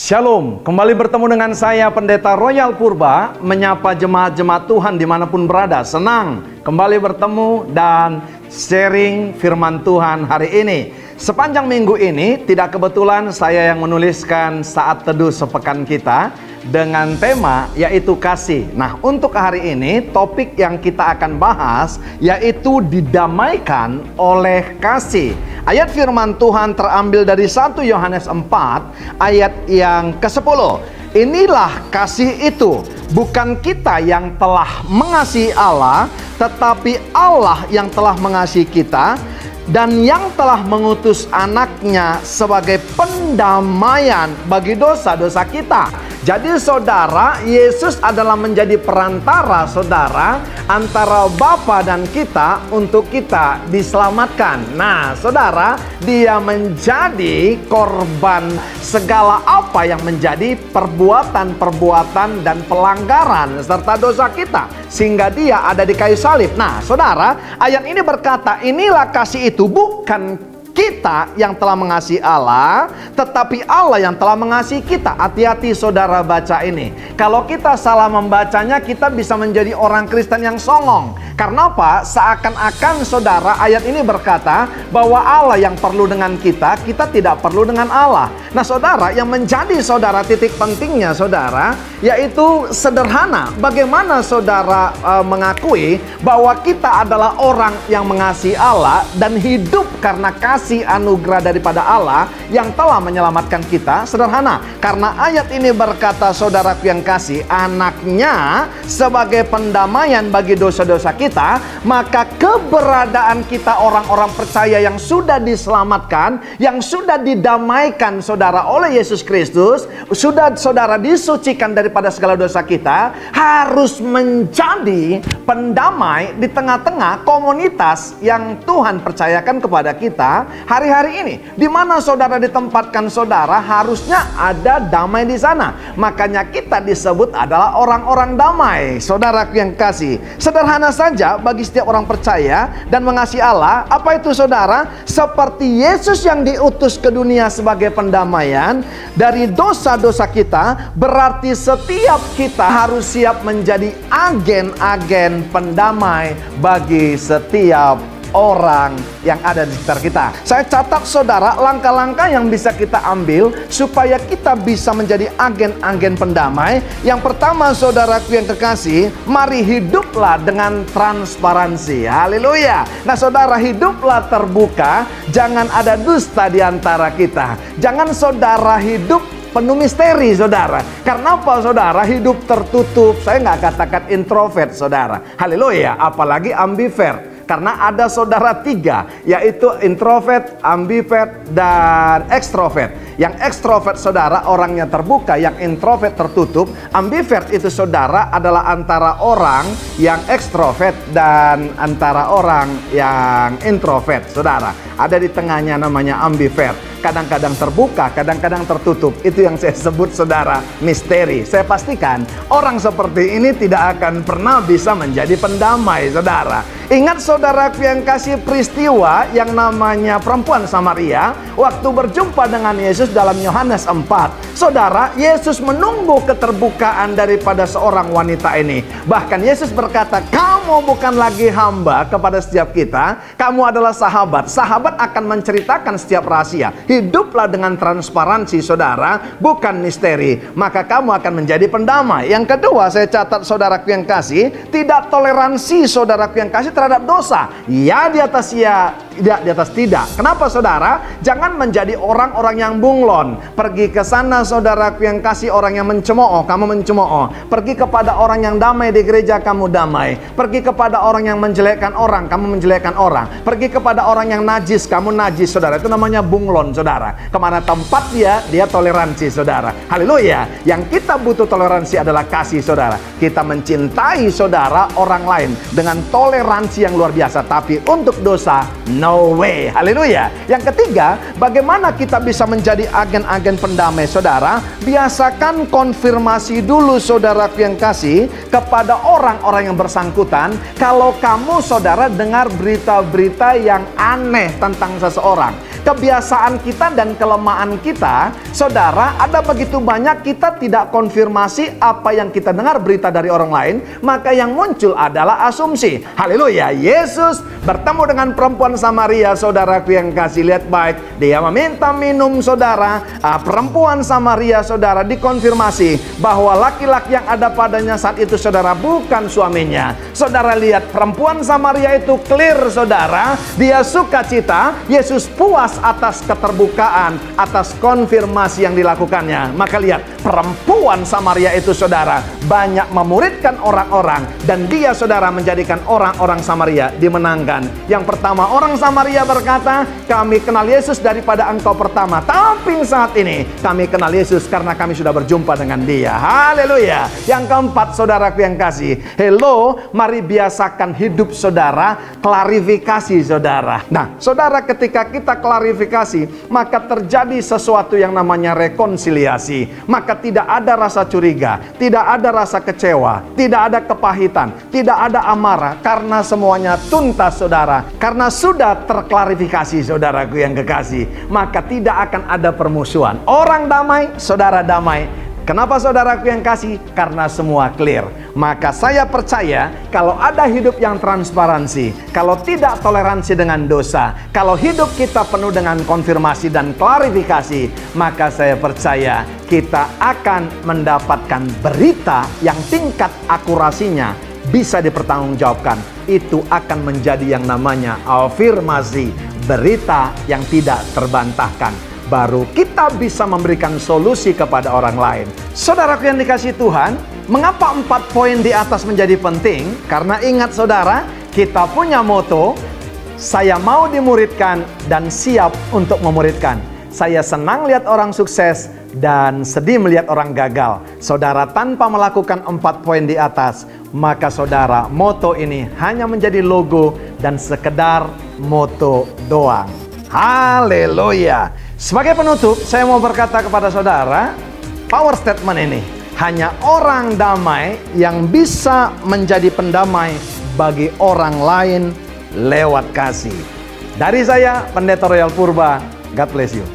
Shalom, kembali bertemu dengan saya Pendeta Royal Purba, menyapa jemaat-jemaat Tuhan dimanapun berada. Senang kembali bertemu dan sharing firman Tuhan hari ini. Sepanjang minggu ini tidak kebetulan saya yang menuliskan saat teduh sepekan kita dengan tema yaitu kasih. Nah, untuk hari ini topik yang kita akan bahas yaitu didamaikan oleh kasih. Ayat firman Tuhan terambil dari 1 Yohanes 4 ayat yang ke-10. Inilah kasih itu, bukan kita yang telah mengasihi Allah, tetapi Allah yang telah mengasihi kita dan yang telah mengutus anaknya sebagai pendamaian bagi dosa-dosa kita. Jadi saudara, Yesus adalah menjadi perantara saudara antara Bapa dan kita untuk kita diselamatkan. Nah saudara, dia menjadi korban segala apa yang menjadi perbuatan-perbuatan dan pelanggaran serta dosa kita, sehingga dia ada di kayu salib. Nah saudara, ayat ini berkata, inilah kasih itu, bukan kita yang telah mengasihi Allah, tetapi Allah yang telah mengasihi kita. Hati-hati saudara baca ini. Kalau kita salah membacanya, kita bisa menjadi orang Kristen yang songong. Karena apa? Seakan-akan saudara, ayat ini berkata bahwa Allah yang perlu dengan kita, kita tidak perlu dengan Allah. Nah saudara, yang menjadi saudara titik pentingnya saudara, yaitu sederhana. Bagaimana saudara mengakui bahwa kita adalah orang yang mengasihi Allah dan hidup karena kasih anugerah daripada Allah yang telah menyelamatkan kita? Sederhana, karena ayat ini berkata, saudaraku yang kasih, anaknya sebagai pendamaian bagi dosa-dosa kita, maka keberadaan kita orang-orang percaya yang sudah diselamatkan, yang sudah didamaikan saudara oleh Yesus Kristus, sudah saudara disucikan daripada segala dosa kita, harus menjadi pendamai di tengah-tengah komunitas yang Tuhan percayakan kepada kita hari-hari ini. Di mana saudara ditempatkan saudara, harusnya ada damai di sana. Makanya kita disebut adalah orang-orang damai. Saudaraku yang kasih, sederhana saja bagi setiap orang percaya dan mengasihi Allah. Apa itu saudara? Seperti Yesus yang diutus ke dunia sebagai pendamaian dari dosa-dosa kita, berarti setiap kita harus siap menjadi agen-agen pendamai bagi setiap orang yang ada di sekitar kita. Saya catat saudara langkah-langkah yang bisa kita ambil supaya kita bisa menjadi agen-agen pendamai. Yang pertama saudaraku yang kekasih, mari hiduplah dengan transparansi. Haleluya. Nah saudara, hiduplah terbuka, jangan ada dusta di antara kita. Jangan saudara hidup penuh misteri saudara. Karena apa saudara? Hidup tertutup. Saya nggak katakan introvert saudara. Haleluya. Apalagi ambivert. Karena ada saudara tiga, yaitu introvert, ambivert, dan ekstrovert. Yang ekstrovert saudara orangnya terbuka, yang introvert tertutup. Ambivert itu saudara adalah antara orang yang ekstrovert dan antara orang yang introvert saudara. Ada di tengahnya namanya ambivert. Kadang-kadang terbuka, kadang-kadang tertutup. Itu yang saya sebut saudara misteri. Saya pastikan orang seperti ini tidak akan pernah bisa menjadi pendamai saudara. Ingat saudaraku yang kasih, peristiwa yang namanya perempuan Samaria waktu berjumpa dengan Yesus dalam Yohanes 4. Saudara, Yesus menunggu keterbukaan daripada seorang wanita ini. Bahkan Yesus berkata, kamu bukan lagi hamba kepada setiap kita, kamu adalah sahabat. Sahabat akan menceritakan setiap rahasia. Hiduplah dengan transparansi saudara, bukan misteri, maka kamu akan menjadi pendamai. Yang kedua saya catat saudaraku yang kasih, tidak toleransi saudaraku yang kasih terhadap dosa. Ya di atas ya, tidak di atas tidak. Kenapa saudara? Jangan menjadi orang-orang yang bunglon. Pergi ke sana saudaraku yang kasih, orang yang mencemooh, kamu mencemooh. Pergi kepada orang yang damai di gereja, kamu damai. Pergi kepada orang yang menjelekkan orang, kamu menjelekkan orang. Pergi kepada orang yang najis, kamu najis saudara. Itu namanya bunglon saudara. Kemana tempat dia toleransi saudara. Haleluya. Yang kita butuh toleransi adalah kasih saudara. Kita mencintai saudara orang lain dengan toleransi yang luar biasa. Tapi untuk dosa, no way. Haleluya. Yang ketiga, bagaimana kita bisa menjadi agen-agen pendamai saudara? Biasakan konfirmasi dulu saudaraku yang kasih kepada orang-orang yang bersangkutan. Kalau kamu saudara dengar berita-berita yang aneh tentang seseorang, kebiasaan kita dan kelemahan kita, saudara, ada begitu banyak kita tidak konfirmasi apa yang kita dengar berita dari orang lain, maka yang muncul adalah asumsi. Haleluya. Yesus bertemu dengan perempuan Samaria, saudaraku yang kasih, lihat baik. Dia meminta minum, saudara. Perempuan Samaria, saudara, dikonfirmasi bahwa laki-laki yang ada padanya saat itu, saudara, bukan suaminya. Saudara lihat, perempuan Samaria itu clear, saudara. Dia sukacita. Yesus puas atas keterbukaan, atas konfirmasi yang dilakukannya. Maka lihat, perempuan Samaria itu, saudara, banyak memuridkan orang-orang, dan dia, saudara, menjadikan orang-orang Samaria dimenangkan. Yang pertama, orang Samaria berkata, kami kenal Yesus daripada engkau pertama, tapi saat ini kami kenal Yesus karena kami sudah berjumpa dengan dia. Haleluya. Yang keempat, saudaraku yang kasih, hello, mari biasakan hidup saudara klarifikasi, saudara. Nah, saudara, ketika kita klarifikasi, maka terjadi sesuatu yang namanya rekonsiliasi. Maka tidak ada rasa curiga, tidak ada rasa kecewa, tidak ada kepahitan, tidak ada amarah, karena semuanya tuntas, saudara. Karena sudah terklarifikasi, saudaraku yang kekasih, maka tidak akan ada permusuhan. Orang damai, saudara damai. Kenapa, saudaraku yang kasih? Karena semua clear. Maka saya percaya kalau ada hidup yang transparansi, kalau tidak toleransi dengan dosa, kalau hidup kita penuh dengan konfirmasi dan klarifikasi, maka saya percaya kita akan mendapatkan berita yang tingkat akurasinya bisa dipertanggungjawabkan. Itu akan menjadi yang namanya afirmasi, berita yang tidak terbantahkan. Baru kita bisa memberikan solusi kepada orang lain. Saudaraku yang dikasih Tuhan, mengapa 4 poin di atas menjadi penting? Karena ingat, saudara, kita punya moto, saya mau dimuridkan dan siap untuk memuridkan. Saya senang lihat orang sukses dan sedih melihat orang gagal. Saudara, tanpa melakukan 4 poin di atas, maka saudara, moto ini hanya menjadi logo dan sekedar moto doang. Haleluya. Sebagai penutup, saya mau berkata kepada saudara, power statement ini, hanya orang damai yang bisa menjadi pendamai bagi orang lain lewat kasih. Dari saya, Pendeta Royal Purba, God bless you.